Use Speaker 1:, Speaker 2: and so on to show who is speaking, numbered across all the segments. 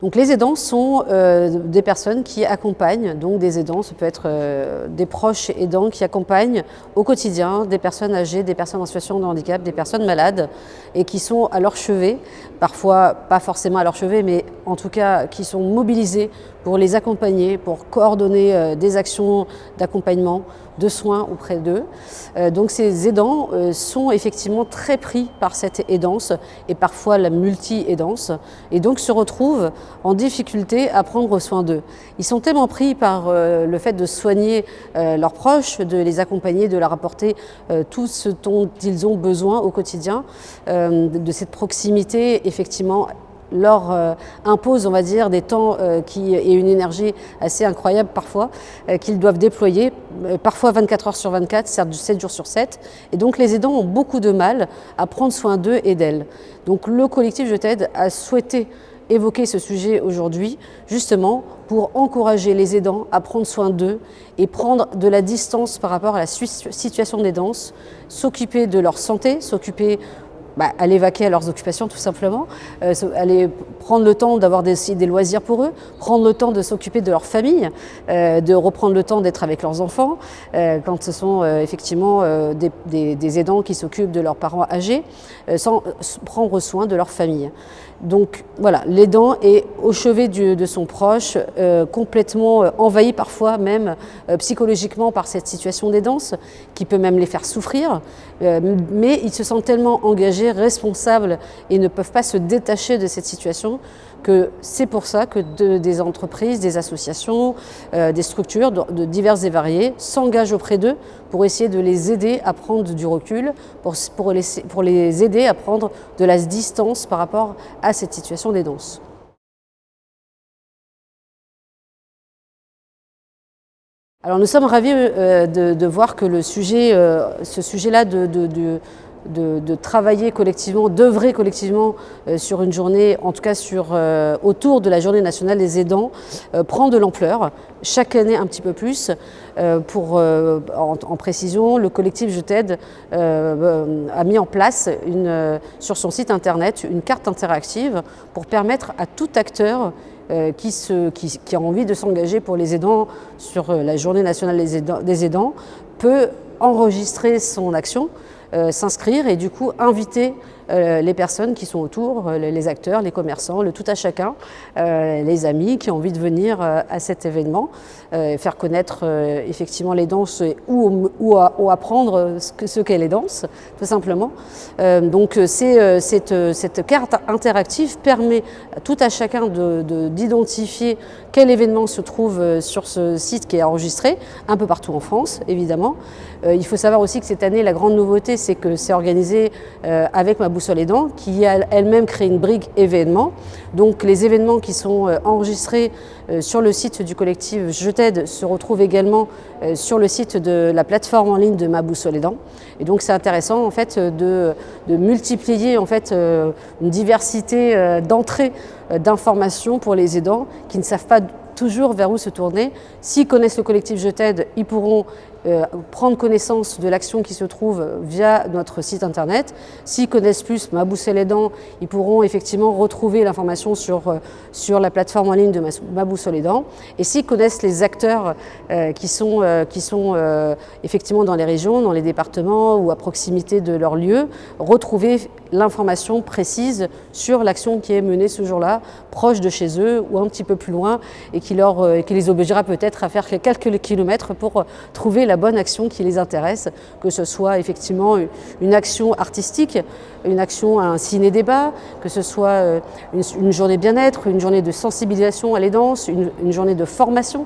Speaker 1: Donc les aidants sont des personnes qui accompagnent, donc des aidants, ça peut être des proches aidants qui accompagnent au quotidien des personnes âgées, des personnes en situation de handicap, des personnes malades et qui sont à leur chevet, parfois pas forcément à leur chevet, mais en tout cas qui sont mobilisés pour les accompagner, pour coordonner des actions d'accompagnement, de soins auprès d'eux. Donc ces aidants sont effectivement très pris par cette aidance et parfois la multi-aidance et donc se retrouvent en difficulté à prendre soin d'eux. Ils sont tellement pris par le fait de soigner leurs proches, de les accompagner, de leur apporter tout ce dont ils ont besoin au quotidien, de cette proximité effectivement leur impose, on va dire, des temps et une énergie assez incroyable parfois qu'ils doivent déployer, parfois 24 heures sur 24, 7 jours sur 7. Et donc les aidants ont beaucoup de mal à prendre soin d'eux et d'elles. Donc le collectif Je t'aide a souhaité évoquer ce sujet aujourd'hui, justement pour encourager les aidants à prendre soin d'eux et prendre de la distance par rapport à la situation d'aidance, s'occuper de leur santé, s'occuper aller vaquer à leurs occupations tout simplement, aller prendre le temps d'avoir des loisirs pour eux, prendre le temps de s'occuper de leur famille, de reprendre le temps d'être avec leurs enfants, quand ce sont effectivement des aidants qui s'occupent de leurs parents âgés, sans prendre soin de leur famille. Donc voilà, l'aidant est au chevet de son proche, complètement envahi parfois même psychologiquement par cette situation d'aidance, qui peut même les faire souffrir, mais ils se sentent tellement engagés, responsables et ne peuvent pas se détacher de cette situation que c'est pour ça que des entreprises, des associations, des structures de diverses et variées s'engagent auprès d'eux pour essayer de les aider à prendre du recul, pour les aider à prendre de la distance par rapport à cette situation d'aidance. Alors nous sommes ravis de voir que ce sujet-là de travailler collectivement, d'œuvrer collectivement sur une journée, en tout cas autour de la Journée nationale des aidants, prend de l'ampleur, chaque année un petit peu plus. En précision, le collectif Je t'aide a mis en place sur son site internet une carte interactive pour permettre à tout acteur qui a envie de s'engager pour les aidants sur la Journée nationale des aidants peut enregistrer son action, s'inscrire et du coup inviter les personnes qui sont autour, les acteurs, les commerçants, le tout à chacun, les amis qui ont envie de venir à cet événement, faire connaître effectivement les danses ou apprendre ce qu'est les danses, tout simplement. Donc cette carte interactive permet à tout à chacun d'identifier quel événement se trouve sur ce site qui est enregistré, un peu partout en France, évidemment. Il faut savoir aussi que cette année, la grande nouveauté, c'est que c'est organisé avec Ma Boussole Aidant, qui a elle-même créé une brique événements. Donc les événements qui sont enregistrés sur le site du collectif Je t'aide se retrouvent également sur le site de la plateforme en ligne de Ma Boussole Aidant. Et donc c'est intéressant en fait de multiplier en fait une diversité d'entrées d'informations pour les aidants qui ne savent pas toujours vers où se tourner. S'ils connaissent le collectif Je t'aide, ils pourront prendre connaissance de l'action qui se trouve via notre site internet. S'ils connaissent plus Ma Boussole Aidant, ils pourront effectivement retrouver l'information sur la plateforme en ligne de Ma Boussole Aidant. Et s'ils connaissent les acteurs qui sont effectivement dans les régions, dans les départements ou à proximité de leur lieu, retrouver l'information précise sur l'action qui est menée ce jour-là, proche de chez eux ou un petit peu plus loin, et qui les obligera peut-être à faire quelques kilomètres pour trouver la bonne action qui les intéresse, que ce soit effectivement une action artistique, une action à un ciné-débat, que ce soit une journée bien-être, une journée de sensibilisation à l'aidance, une journée de formation.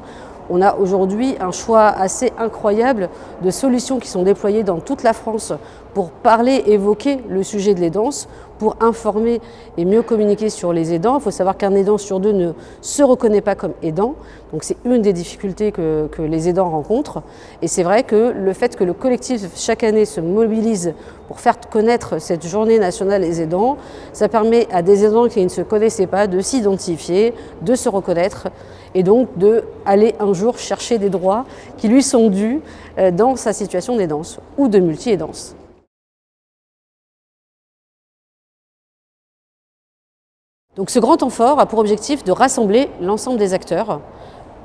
Speaker 1: On a aujourd'hui un choix assez incroyable de solutions qui sont déployées dans toute la France pour parler, évoquer le sujet de l'aidance, pour informer et mieux communiquer sur les aidants. Il faut savoir qu'un aidant sur deux ne se reconnaît pas comme aidant. Donc c'est une des difficultés que les aidants rencontrent. Et c'est vrai que le fait que le collectif chaque année se mobilise pour faire connaître cette journée nationale des aidants, ça permet à des aidants qui ne se connaissaient pas de s'identifier, de se reconnaître et donc d'aller un jour chercher des droits qui lui sont dus dans sa situation d'aidance ou de multi-aidance. Donc ce grand temps fort a pour objectif de rassembler l'ensemble des acteurs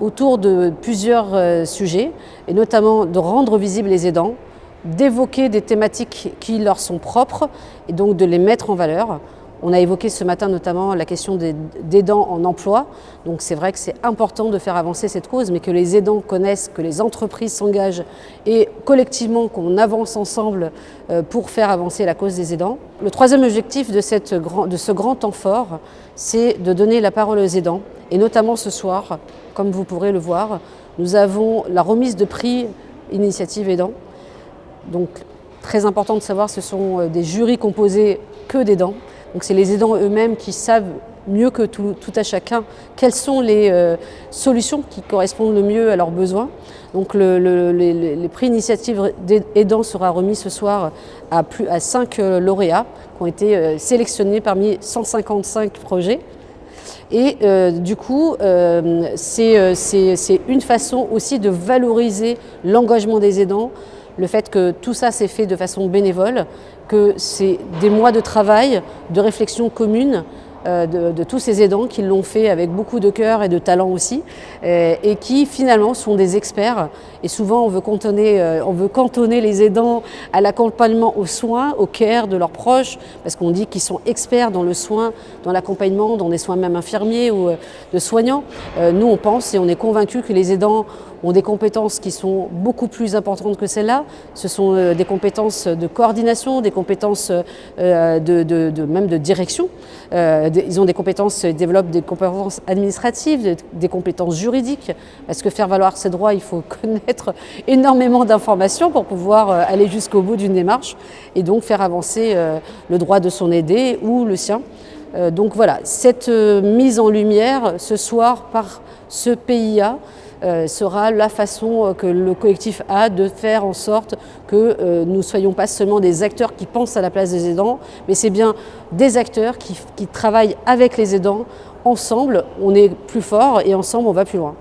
Speaker 1: autour de plusieurs sujets, et notamment de rendre visibles les aidants, d'évoquer des thématiques qui leur sont propres et donc de les mettre en valeur. On a évoqué ce matin notamment la question des aidants en emploi. Donc c'est vrai que c'est important de faire avancer cette cause, mais que les aidants connaissent, que les entreprises s'engagent et collectivement qu'on avance ensemble pour faire avancer la cause des aidants. Le troisième objectif de ce grand temps fort, c'est de donner la parole aux aidants. Et notamment ce soir, comme vous pourrez le voir, nous avons la remise de prix Initiative Aidants. Donc très important de savoir, ce sont des jurys composés que d'aidants. Donc c'est les aidants eux-mêmes qui savent mieux que tout à chacun quelles sont les solutions qui correspondent le mieux à leurs besoins. Donc les prix Initiative Aidants sera remis ce soir à 5 lauréats qui ont été sélectionnés parmi 155 projets. Et du coup, c'est une façon aussi de valoriser l'engagement des aidants, le fait que tout ça s'est fait de façon bénévole, que c'est des mois de travail, de réflexion commune de tous ces aidants qui l'ont fait avec beaucoup de cœur et de talent aussi, et qui finalement sont des experts. Et souvent on veut cantonner les aidants à l'accompagnement aux soins, au care de leurs proches, parce qu'on dit qu'ils sont experts dans le soin, dans l'accompagnement, dans des soins même infirmiers ou de soignants. Nous on pense et on est convaincus que les aidants ont des compétences qui sont beaucoup plus importantes que celles-là. Ce sont des compétences de coordination, des compétences même de direction. Ils ont des compétences, ils développent des compétences administratives, des compétences juridiques. Parce que faire valoir ses droits, il faut connaître énormément d'informations pour pouvoir aller jusqu'au bout d'une démarche et donc faire avancer le droit de son aidé ou le sien. Donc voilà, cette mise en lumière ce soir par ce PIA sera la façon que le collectif a de faire en sorte que nous ne soyons pas seulement des acteurs qui pensent à la place des aidants, mais c'est bien des acteurs qui travaillent avec les aidants. Ensemble, on est plus fort et ensemble, on va plus loin.